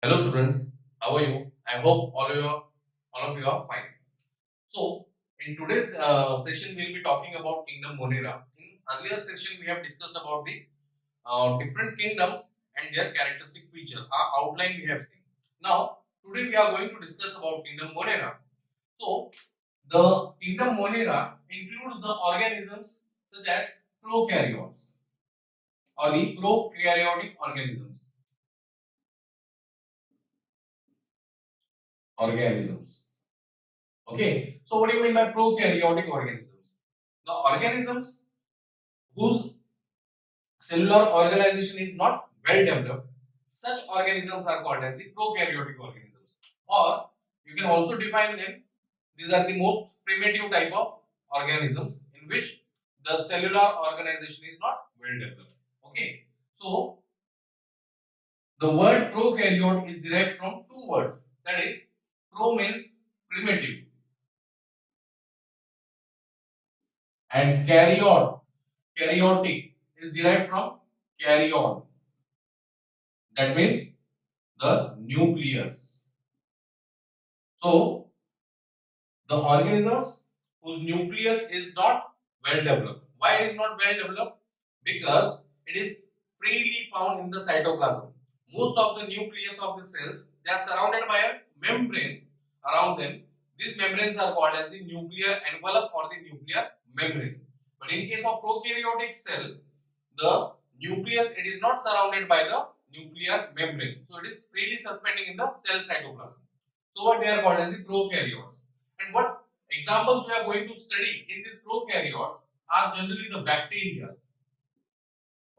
Hello students, how are you? I hope all of you are fine. So in today's session we'll be talking about Kingdom Monera. In earlier session we have discussed about the different kingdoms and their characteristic feature. Our outline we have seen. Now today we are going to discuss about Kingdom Monera. So the Kingdom Monera includes the organisms such as prokaryotes or the prokaryotic organisms. Organisms. Okay, so what do you mean by prokaryotic organisms? The organisms whose cellular organization is not well developed, such organisms are called as the prokaryotic organisms. Or you can also define them. These are the most primitive type of organisms in which the cellular organization is not well developed. Okay, so the word prokaryote is derived from two words. That is, pro means primitive and karyotic is derived from karyon. That means the nucleus. So the organisms whose nucleus is not well developed. Why it is not well developed? Because it is freely found in the cytoplasm. Most of the nucleus of the cells, they are surrounded by a membrane around them. These membranes are called as the nuclear envelope or the nuclear membrane. But in case of prokaryotic cell, the nucleus, it is not surrounded by the nuclear membrane, so it is freely suspending in the cell cytoplasm. So what they are called as the prokaryotes. And what examples we are going to study in these prokaryotes are generally the bacteria.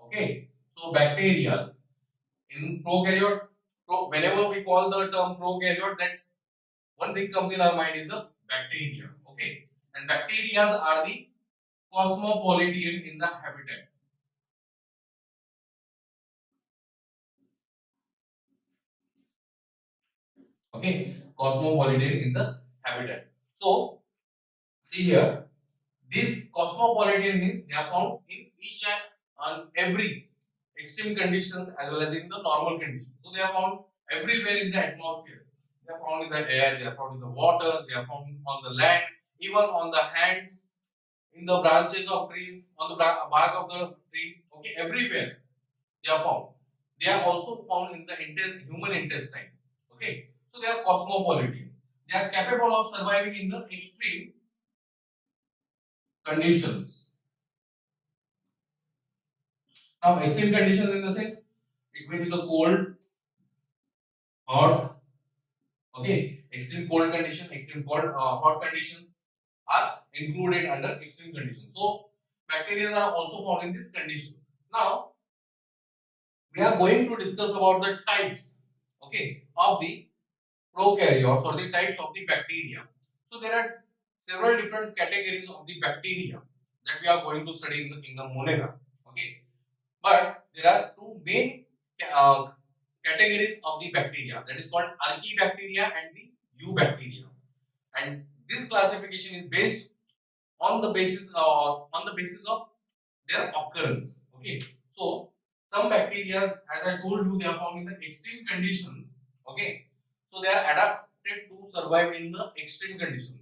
Okay, so bacteria in prokaryote, whenever we call the term prokaryote, that one thing comes in our mind is the bacteria. Okay, and bacteria are the cosmopolitan in the habitat. Okay, cosmopolitan in the habitat. So see here, these cosmopolitan means they are found in each and every extreme conditions as well as in the normal conditions. So they are found everywhere in the atmosphere. They are found in the air, they are found in the water, they are found on the land, even on the hands, in the branches of trees, on the bark of the tree. Okay, everywhere they are found. They are also found in the human intestine. Okay, so they are cosmopolitan. They are capable of surviving in the extreme conditions. Now, extreme conditions in the sense it may be the cold, hot. Okay, extreme cold condition, extreme hot conditions are included under extreme conditions. So, bacteria are also found in these conditions. Now, we are going to discuss about the types. Okay, of the prokaryotes or the types of the bacteria. So there are several different categories of the bacteria that we are going to study in the kingdom Monera. Okay, but there are two main uh, categories of the bacteria, that is called Archaebacteria and the Eubacteria. And this classification is based on the basis of their occurrence. Okay, so some bacteria, as I told you, they are found in the extreme conditions. Okay, so they are adapted to survive in the extreme condition.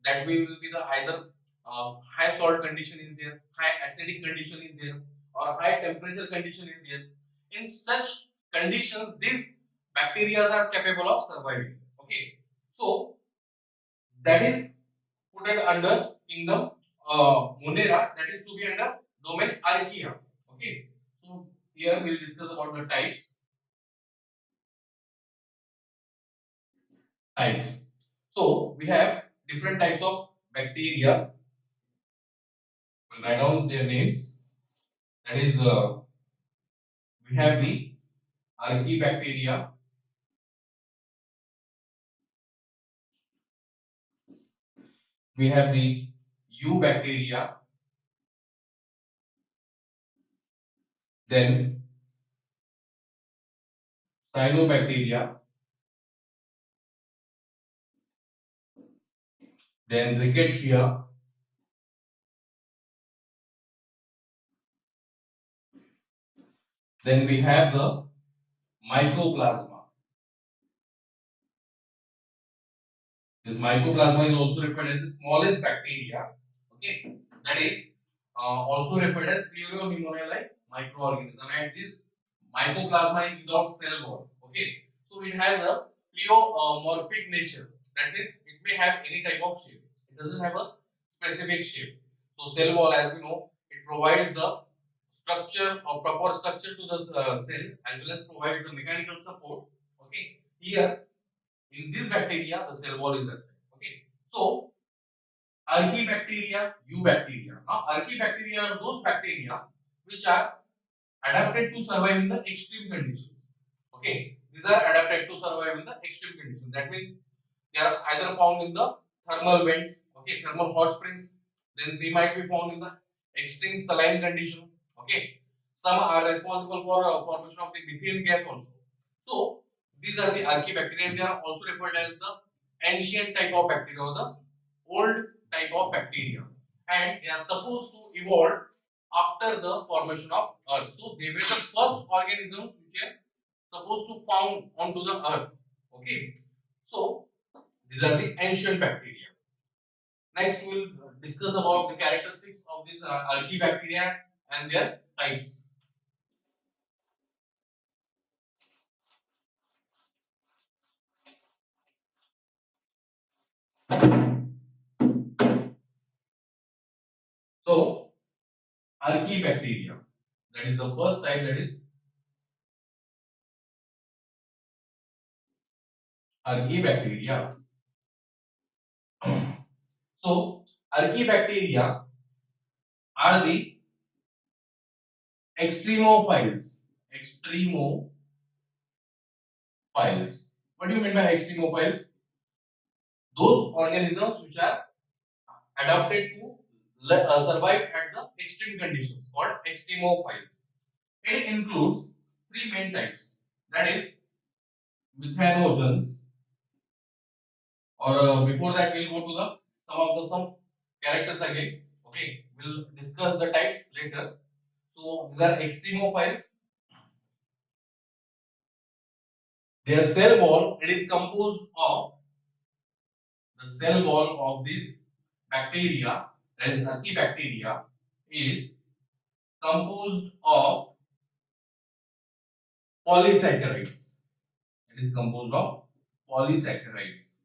That way will be the either high salt condition is there, high acidic condition is there, or high temperature condition is there. In such conditions, these bacteria are capable of surviving. Okay, so that is put it under kingdom Monera, that is to be under domain Archaea. Okay, so here we will discuss about the types. So we have different types of bacteria. We'll write down their names. That is, we have the Archaebacteria, we have the Eubacteria, then Cyanobacteria, then Rickettsia, then we have the Mycoplasma. This mycoplasma is also referred as the smallest bacteria. Okay, that is also referred as pleuropneumonia like microorganism. And this mycoplasma is without cell wall. Okay, so it has a pleomorphic nature. That means it may have any type of shape. It doesn't have a specific shape. So cell wall, as we know, it provides the structure or proper structure to the cell as well as provides the mechanical support. Okay, here in this bacteria, the cell wall is absent. Okay, so Archaebacteria, eubacteria. Now, archaebacteria are those bacteria which are adapted to survive in the extreme conditions. Okay, these are adapted to survive in the extreme conditions. That means they are either found in the thermal vents, okay, thermal hot springs. Then they might be found in the extreme saline condition. Okay, some are responsible for formation of the methane gas also. So these are the archaebacteria. They are also referred as the ancient type of bacteria or the old type of bacteria, and they are supposed to evolve after the formation of Earth. So they were the first organisms which are supposed to found onto the Earth. Okay, so these are the ancient bacteria. Next, we will discuss about the characteristics of this archaebacteria and their types. So, archaebacteria, that is the first type, that is archaebacteria. So, archaebacteria are the extremophiles. Extremophiles. What do you mean by extremophiles? Those organisms which are adapted to survive at the extreme conditions called extremophiles. It includes three main types. That is methanogens, or before that we'll go to the some characters again. Okay, we'll discuss the types later. So these are extremophiles. Their cell wall, it is composed of the cell wall of this bacteria, that is archaebacteria, is composed of polysaccharides. It is composed of polysaccharides.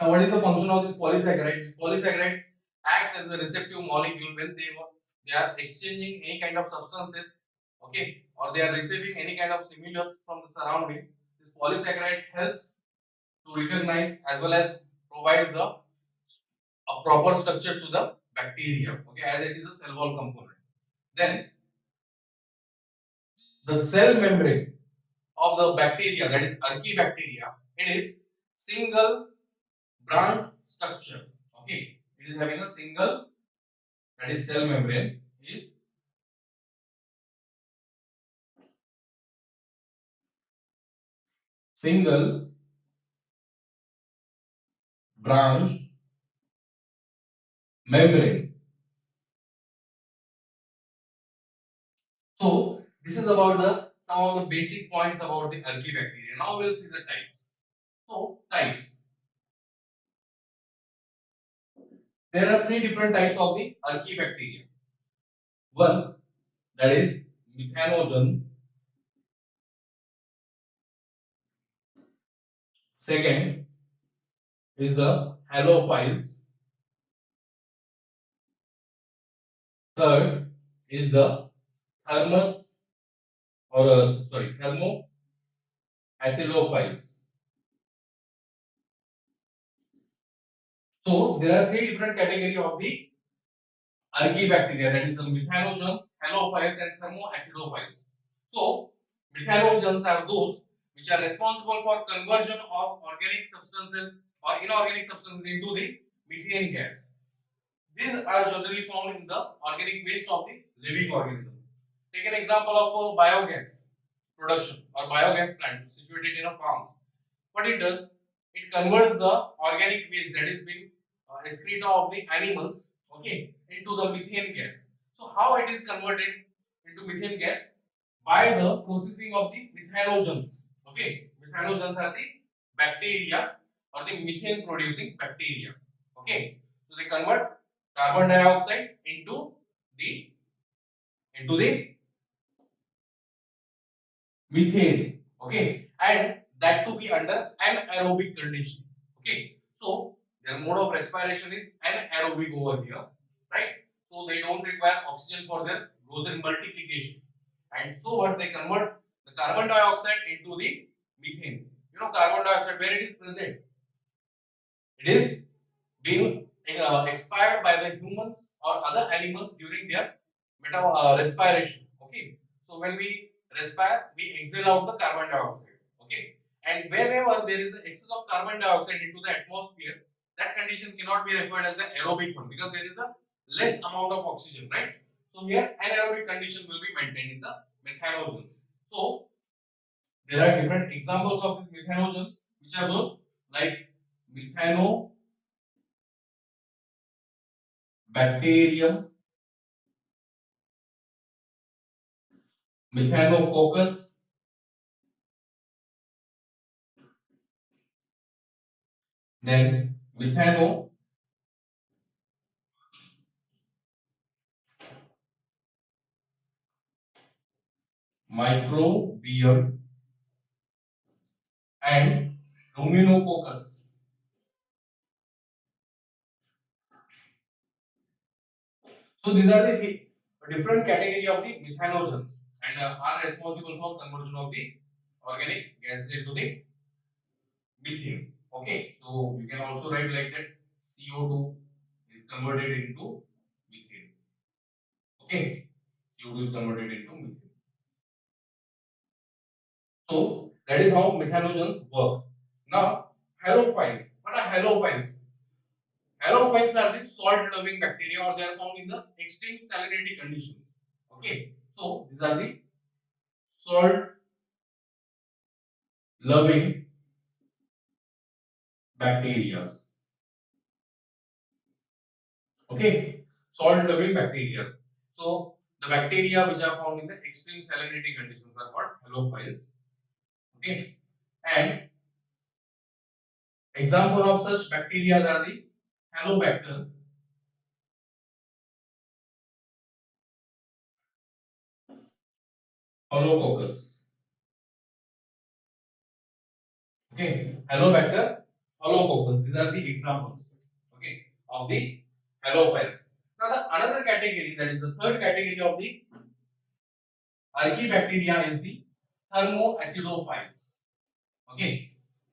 Now, what is the function of this polysaccharides? Polysaccharides acts as a receptive molecule when they are exchanging any kind of substances, okay, or they are receiving any kind of stimulus from the surrounding. This polysaccharide helps to recognize as well as provides a proper structure to the bacteria, okay, as it is a cell wall component. Then the cell membrane of the bacteria, that is archaebacteria, it is single branch structure. Okay, it is having a single, that is cell membrane is single branch membrane. So this is about the some of the basic points about the archaebacteria. Now we'll see the types. So types. There are three different types of the archaebacteria. One, that is methanogen. Second is the halophiles. Third is the thermos or thermoacidophiles. So there are three different categories of the archaebacteria, that is the methanogens, halophiles, and thermoacidophiles. So methanogens are those which are responsible for conversion of organic substances or inorganic substances into the methane gas. These are generally found in the organic waste of the living organism. Take an example of a biogas production or biogas plant situated in a farms. What it does, it converts the organic waste that is being excreta of the animals, okay, into the methane gas. So how it is converted into methane gas? By the processing of the methanogens, okay, methanogens are the bacteria or the methane producing bacteria. Okay, so they convert carbon dioxide the into the methane. Okay, and that to be under anaerobic condition. Okay, so their mode of respiration is anaerobic over here, right? So they don't require oxygen for their growth and multiplication. And so what they convert the carbon dioxide into the methane. You know, carbon dioxide, where it is present, it is being expired by the humans or other animals during their respiration. Okay, so when we respire, we exhale out the carbon dioxide. Okay, and wherever there is excess of carbon dioxide into the atmosphere, that condition cannot be referred as the aerobic one because there is a less amount of oxygen, right? So here anaerobic condition will be maintained in the methanogens. So there are different examples of these methanogens, which are those like methanobacterium, methanococcus, then methanomicrobium, and luminococcus. So these are the different category of the methanogens and are responsible for conversion of the organic gases into the methane. Okay, so you can also write like that CO2 is converted into methane. Okay, CO2 is converted into methane. So that is how methanogens work. Now halophiles. What are halophiles? Halophiles are the salt-loving bacteria, or they are found in the extreme salinity conditions. Okay, so these are the salt-loving bacteria. Okay, salt-loving bacteria. So the bacteria which are found in the extreme salinity conditions are called halophiles. Okay, and example of such bacteria are the Halobacter, Holococcus. Okay, Halobacter, Holococcus. These are the examples. Okay, of the halophiles. Now the another category, that is the third category of the Archaebacteria, is the thermoacidophiles. Okay,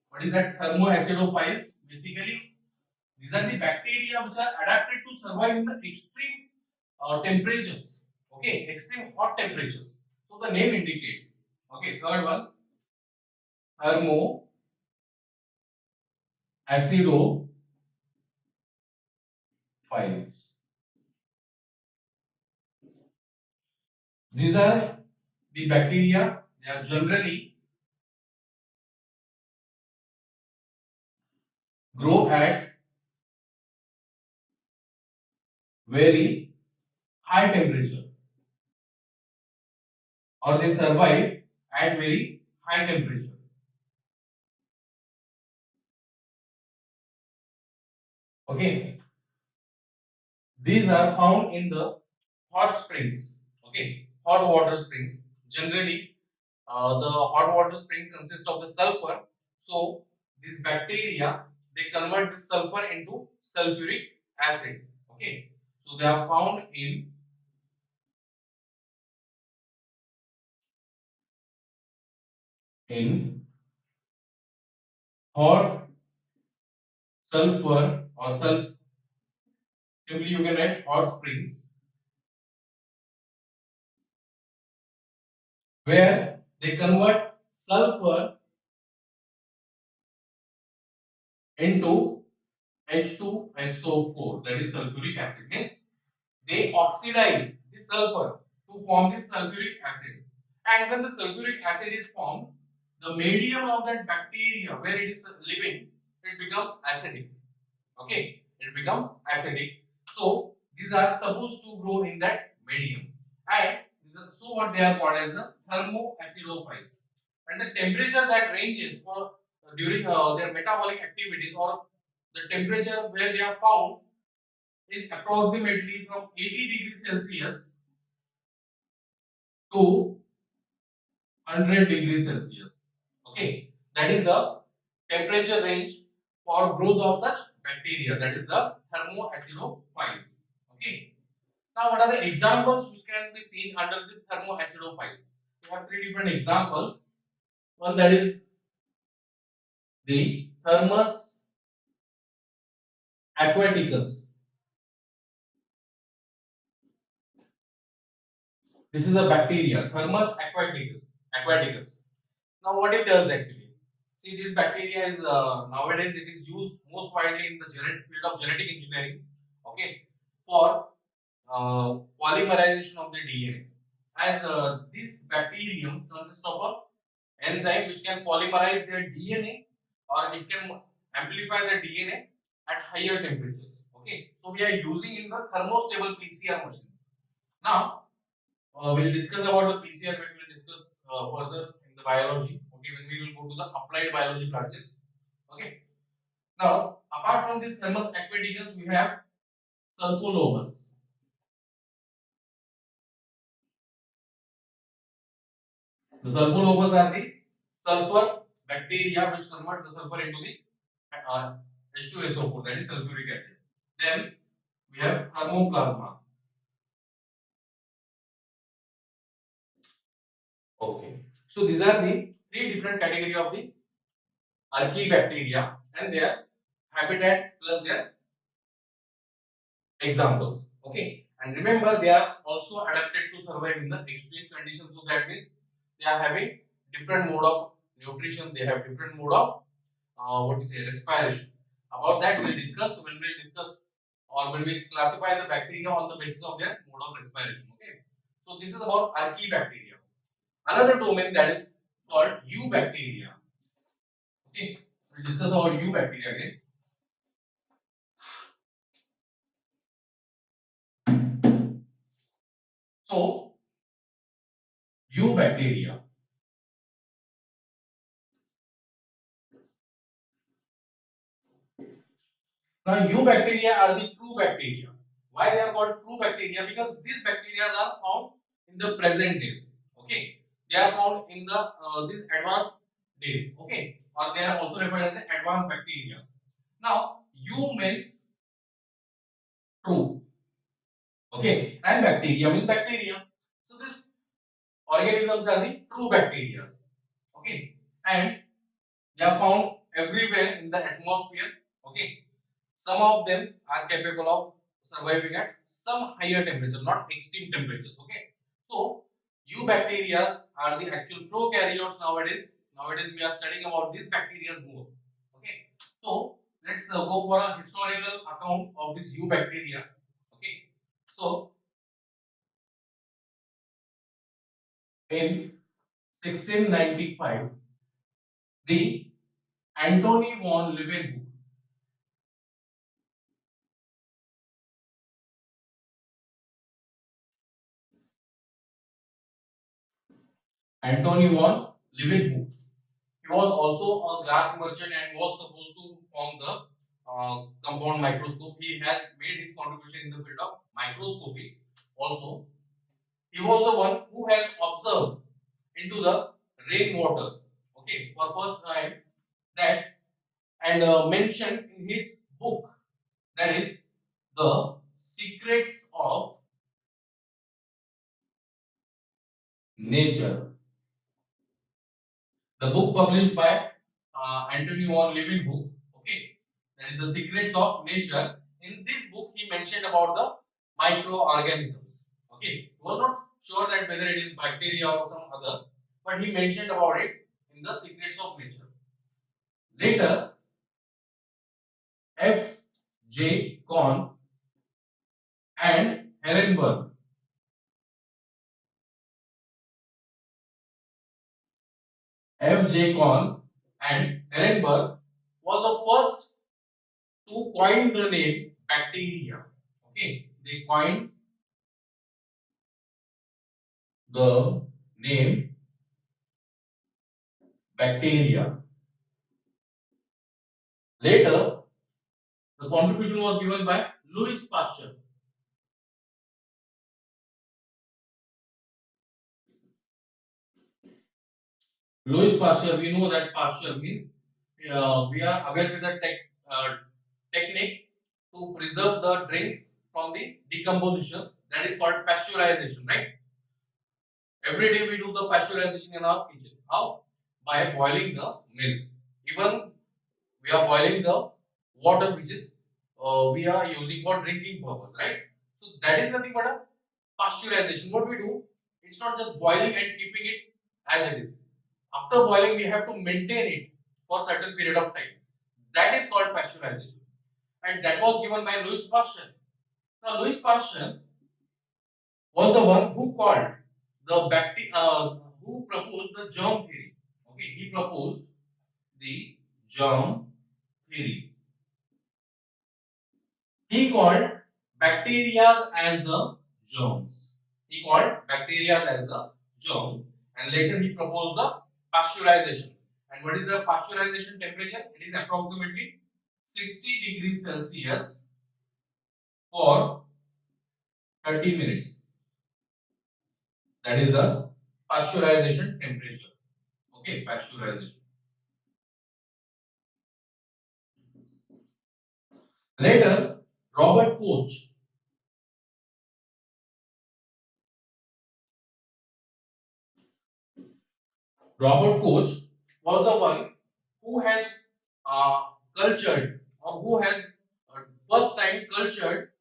what is that thermoacidophiles? Basically, these are the bacteria which are adapted to survive in the extreme temperatures. Okay, extreme hot temperatures. So the name indicates. Okay, third one, thermoacidophiles. These are the bacteria. They are generally grow at very high temperature, or they survive at very high temperature. Okay, these are found in the hot springs. Okay, hot water springs. Generally, the hot water spring consists of the sulfur. So these bacteria, they convert this sulfur into sulfuric acid. Okay, so they are found in hot sulfur or simply you can write hot springs, where they convert sulfur into H2SO4, that is sulfuric acid. Means they oxidize the sulfur to form this sulfuric acid. And when the sulfuric acid is formed, the medium of that bacteria where it is living, it becomes acidic. Okay, it becomes acidic. So these are supposed to grow in that medium. And so what they are called as the thermoacidophiles. and the temperature that ranges for during their metabolic activities, or the temperature where they are found, is approximately from 80 degrees Celsius to 100 degrees Celsius. Okay, that is the temperature range for growth of such bacteria. That is the thermoacidophiles. Okay. Now, what are the examples which can be seen under this thermoacidophiles? We have three different examples. One, that is the Thermus aquaticus. This is a bacteria, Thermus aquaticus. Aquaticus. Now, what it does actually? See, this bacteria is nowadays it is used most widely in the field of genetic engineering. Okay, for polymerization of the DNA. As this bacterium consists of a enzyme which can polymerize their DNA, or it can amplify the DNA at higher temperatures. Okay, so we are using in the thermostable PCR machine. Now, we'll discuss about the PCR when we'll discuss further in the biology. Okay, when we will go to the applied biology branches. Okay, now apart from this Thermus aquaticus, we have Sulfolobus. The sulfolobus are the sulfur bacteria which convert the sulfur into the H2SO4, that is sulfuric acid. Then we have thermoplasma. Okay. So these are the three different category of the archaebacteria and their habitat plus their examples. Okay. And remember, they are also adapted to survive in the extreme conditions. So that means they are having different mode of nutrition. They have different mode of what we say respiration. About that we'll discuss when we'll discuss or when we classify the bacteria on the basis of their mode of respiration. Okay. So this is about archaebacteria. Another domain that is called eubacteria. Okay. We'll discuss about eubacteria again. So eubacteria. Now, eubacteria are the true bacteria. Why they are called true bacteria? Because these bacteria are found in the present days. Okay, they are found in the these advanced days. Okay, or they are also referred as the advanced bacteria. Now, eu means true. Okay, and bacteria means bacteria. So these organisms are the true bacteria. Okay, and they are found everywhere in the atmosphere. Okay, some of them are capable of surviving at some higher temperature, not extreme temperatures. Okay, so eubacteria are the actual prokaryotes nowadays. Nowadays we are studying about these bacteria more. Okay, so let's go for a historical account of this eubacteria. Okay, so in 1695, the Antony von Leeuwenhoek, Antony von Leeuwenhoek. He was also a glass merchant and was supposed to form the compound microscope. He has made his contribution in the field of microscopy. Also, he was the one who has observed into the rainwater. Okay, for first time that and mentioned in his book, that is the Secrets of Nature. The book published by Antony von Leeuwenhoek. Okay, that is the Secrets of Nature. In this book, he mentioned about the microorganisms. Okay, he was not sure that whether it is bacteria or some other, but he mentioned about it in the Secrets of Nature. Later, F. J. Kohn and Herenberg. F. J. Kohn and Herenberg was the first to coin the name bacteria. Okay, they coined the name bacteria. Later, the contribution was given by Louis Pasteur. Louis Pasteur, we know that Pasteur means we are aware with the technique to preserve the drinks from the decomposition, that is called pasteurization, right? Every day we do the pasteurization in our kitchen. How? By boiling the milk. Even we are boiling the water which is we are using for drinking purpose, right? So that is nothing but a pasteurization. What we do, it's not just boiling and keeping it as it is. After boiling, we have to maintain it for certain period of time. That is called pasteurization, and that was given by Louis Pasteur. Now, Louis Pasteur was the one who called the who proposed the germ theory. Okay, he proposed the germ theory. He called bacteria as the germs. He called bacteria as the germ, and later he proposed the pasteurization. And what is the pasteurization temperature? It is approximately 60 degrees Celsius for 30 minutes. That is the pasteurization temperature. Okay, pasteurization. Later, Robert Koch. Robert Koch was the one who has cultured, or who has first time cultured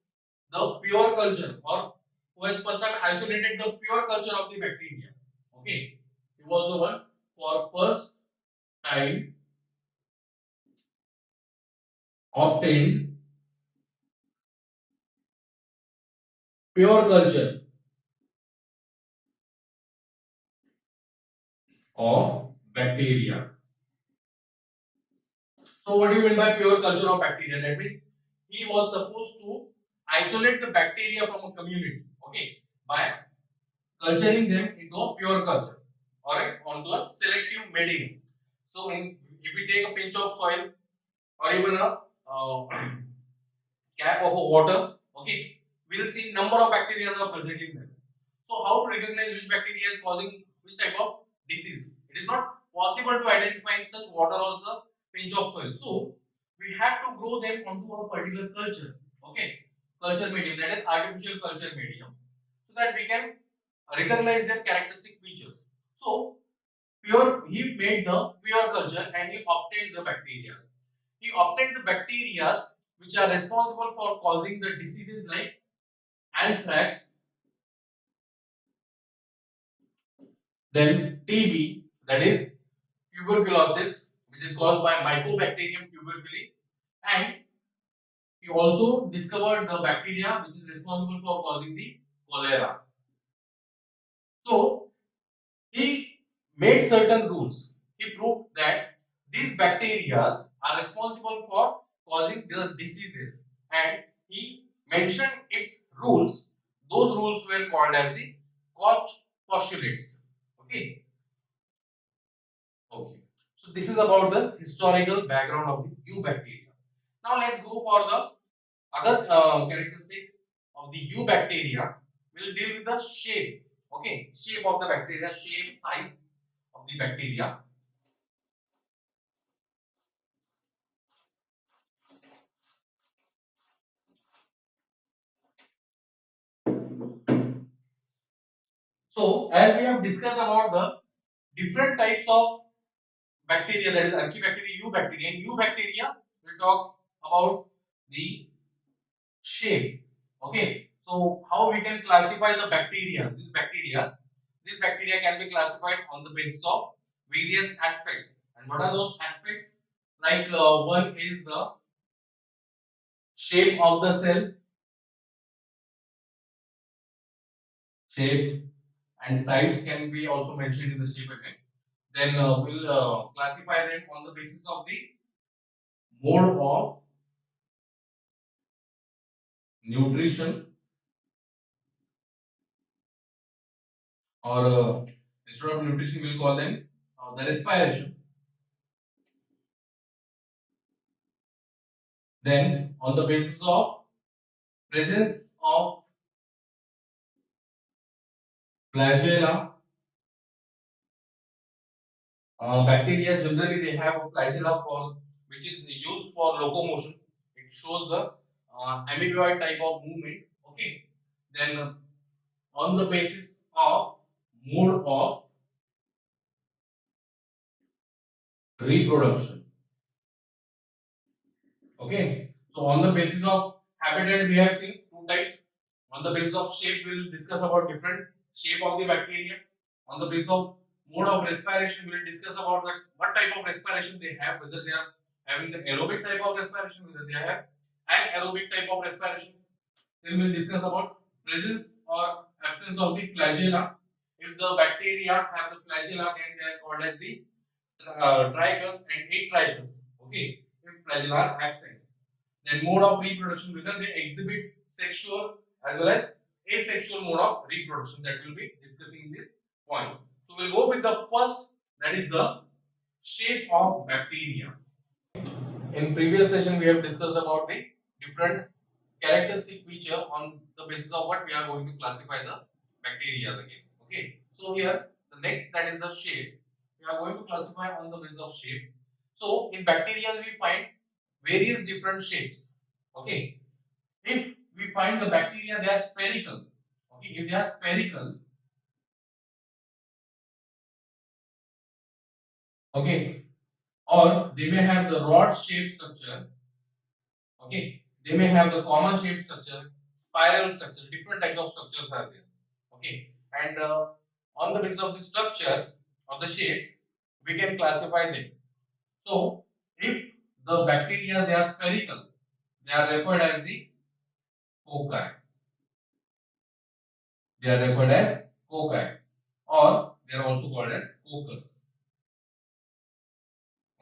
the pure culture, or who has first time isolated the pure culture of the bacteria. Okay, he was the one for first time obtained pure culture of bacteria. So what do you mean by pure culture of bacteria? That means he was supposed to isolate the bacteria from a community. Okay, by culturing them into a pure culture. Alright, onto a selective medium. So if we take a pinch of soil or even a cap of a water, okay, we'll see number of bacteria are present in them. So how to recognize which bacteria is causing which type of disease? It is not possible to identify in such water or a pinch of soil. So we have to grow them onto a particular culture, okay, culture medium, that is artificial culture medium, so that we can recognize their characteristic features. So he made the pure culture and he obtained the bacteria. He obtained the bacteria which are responsible for causing the diseases like anthrax, then TB, that is tuberculosis, which is caused by Mycobacterium tuberculosis, and he also discovered the bacteria which is responsible for causing the cholera. So he made certain rules. He proved that these bacteria are responsible for causing the diseases, and he mentioned its rules. Those rules were called as the Koch postulates. Okay. Okay. So this is about the historical background of the eubacteria. Now let's go for the other characteristics of the eubacteria. We'll deal with the shape. Okay, shape of the bacteria, shape, size of the bacteria. So as we have discussed about the different types of bacteria, that is Archaebacteria, eubacteria. In eubacteria, we'll talk about the shape. Okay, so how we can classify the bacteria? This bacteria can be classified on the basis of various aspects. And what are those aspects? Like one is the shape of the cell, shape and size can be also mentioned in the shape again. Then we'll classify them on the basis of the mode of nutrition, or instead of nutrition we'll call them the respiration. Then on the basis of presence of flagella, bacteria generally they have a flagella for which is used for locomotion. It shows the amoeboid type of movement. Okay. Then on the basis of mode of reproduction. Okay. So on the basis of habitat, we have seen two types. On the basis of shape, we will discuss about different shape of the bacteria. On the basis of mode of respiration, we will discuss about that what type of respiration they have, whether they are having the aerobic type of respiration, whether they have anaerobic type of respiration. Then we will discuss about presence or absence of the flagella. If the bacteria have the flagella, then they are called as the trichus and atrichus. Okay, if flagella are absent. Then mode of reproduction, whether they exhibit sexual as well as asexual mode of reproduction, that will be discussing these points. So we'll go with the first, that is the shape of bacteria. In previous session, we have discussed about the different characteristic feature on the basis of what we are going to classify the bacteria again. Okay. So here the next, that is the shape. We are going to classify on the basis of shape. So in bacteria we find various different shapes. Okay. If we find the bacteria, they are spherical. Okay. If they are spherical, okay, or they may have the rod shaped structure. Okay, they may have the common shape structure, spiral structure, different types of structures are there. Okay, and on the basis of the structures or the shapes, we can classify them. So, if the bacteria they are spherical, they are referred as the cocci. They are referred as cocci, or they are also called as coccus.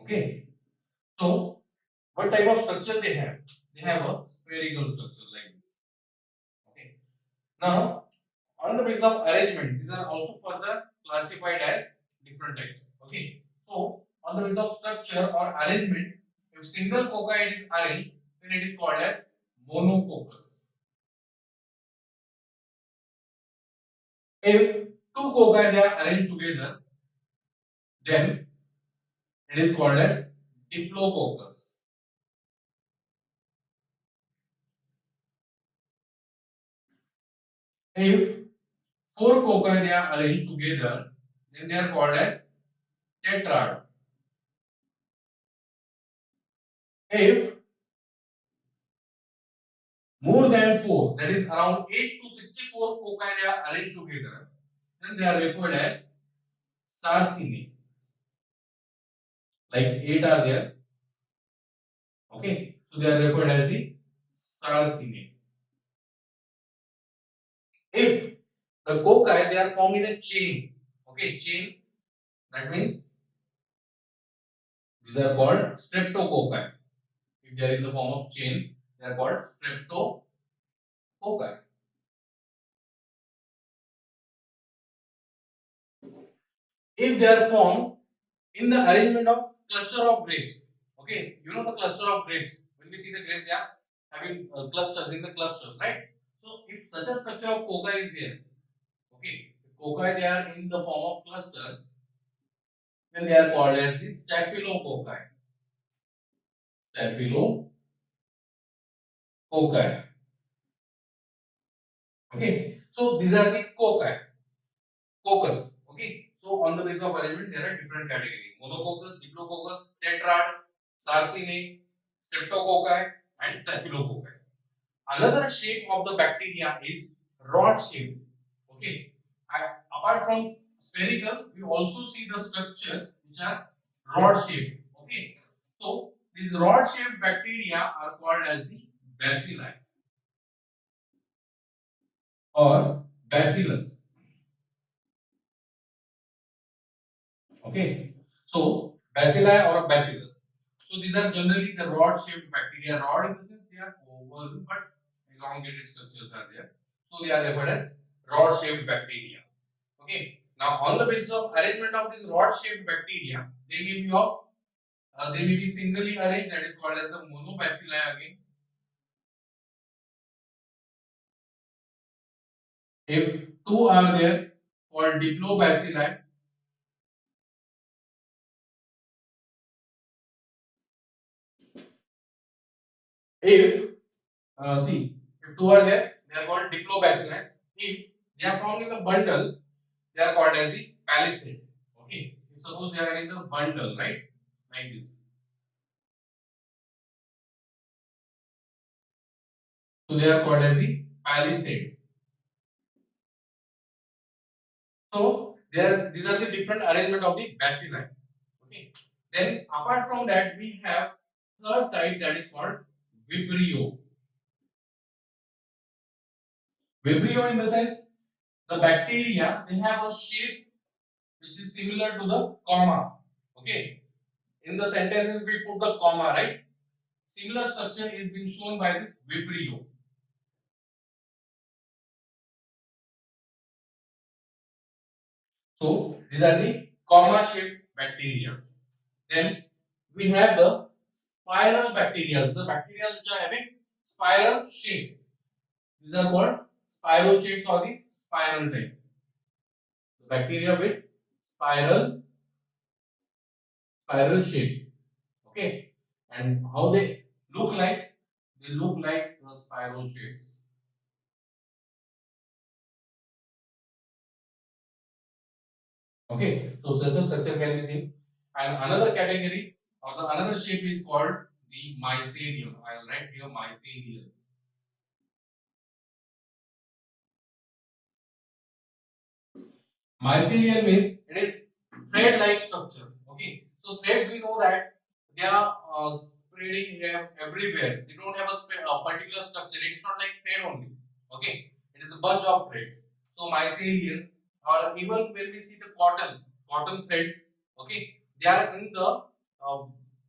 Okay, so what type of structure they have? They have a spherical structure like this. Okay, now on the basis of arrangement, these are also further classified as different types. Okay. So on the basis of structure or arrangement, if single cocci is arranged, then it is called as monococcus. If two cocci they are arranged together, then it is called as diplococcus. If four cocci they are arranged together, then they are called as tetrad. If more than four, that is around 8 to 64 cocci they are arranged together, then they are referred as sarcine. Like 8 are there. Okay, so they are referred as the sarcine. If the cocci they are formed in a chain, okay, chain, that means these are called streptococci. If they are in the form of chain, they are called streptococci. If they are formed in the arrangement of cluster of grapes, okay, you know the cluster of grapes. When we see the grape, they are having clusters in the clusters, right? So if such a structure of cocci is there, okay, cocci they are in the form of clusters, then they are called as the staphylococci. Staphylococci. Okay, so these are the cocci, coccus. Okay, so on the basis of arrangement, there are different categories: monococcus, diplococcus, tetrad, sarcine, streptococci, and staphylococci. Another shape of the bacteria is rod shape. Okay, apart from spherical, we also see the structures which are rod shape. Okay, so these rod shaped bacteria are called as the bacilli or bacillus. Okay, so bacilli or bacillus. So these are generally the rod shaped bacteria. Rod in the sense they are oval but elongated structures are there. So they are referred as rod shaped bacteria. Okay. Now, on the basis of arrangement of these rod-shaped bacteria, they may be of They may be singly arranged, that is called as the monobacilli again. If two are there, called diplobacilli. If see, if two are there, they are called diplobacilli. If they are found in the bundle, they are called as the palisade. Okay. If suppose they are in the bundle, right, like this, so they are called as the palisade. So there, these are the different arrangement of the bacilli. Okay. Then apart from that, we have third type, that is called Vibrio. Vibrio in the sense, the bacteria, they have a shape which is similar to the comma. Okay. In the sentences we put the comma, right? Similar structure is being shown by this Vibrio. So these are the comma shaped bacteria. Then we have the spiral bacteria. The bacteria which are having spiral shape. These are called spirochates or the spiral type. The bacteria with spiral shape. Okay. And how they look like? They look like the spiral shapes. Okay. So such a structure can be seen. And another category or the another shape is called the mycelium. I'll write here mycelium. Mycelium means it is thread-like structure. Okay, so threads we know that they are spreading everywhere. They don't have a particular structure. It is not like thread only. Okay, it is a bunch of threads. So mycelium, or even when we see the cotton threads. Okay, they are in the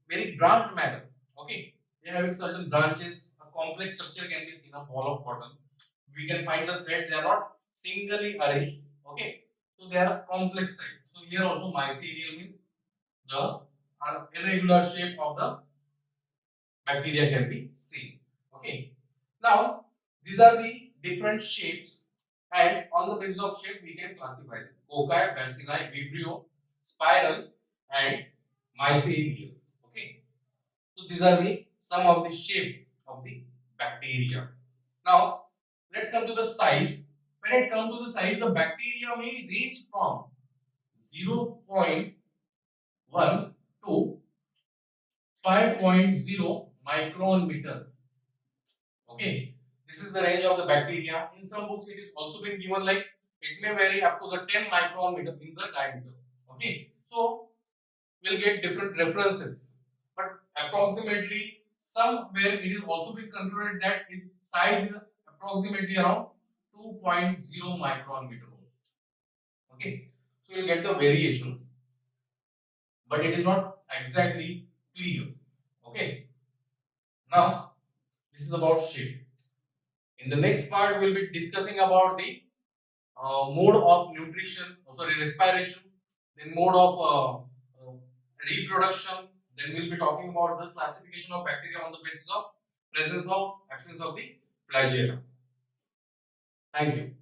very branched manner. Okay, they are having certain branches. A complex structure can be seen, a ball of cotton. We can find the threads. They are not singly arranged. Okay, so they are complex type. So here also mycelium means the irregular shape of the bacteria can be seen. Okay. Now these are the different shapes, and on the basis of shape we can classify them. Cocci, bacilli, vibrio, spiral, and mycelium. Okay. So these are the some of the shape of the bacteria. Now let's come to the size. When it comes to the size, the bacteria may range from 0.1 to 5.0 micron meter. Okay, this is the range of the bacteria. In some books, it is also been given like it may vary up to the 10 micron meter in the diameter. Okay, so we'll get different references, but approximately somewhere it is also been concluded that its size is approximately around 2.0 micron meter. Okay, so you'll get the variations, but it is not exactly clear. Okay, now this is about shape. In the next part, we'll be discussing about the mode of nutrition, sorry, respiration, then mode of reproduction. Then we'll be talking about the classification of bacteria on the basis of presence of absence of the flagella. Thank you.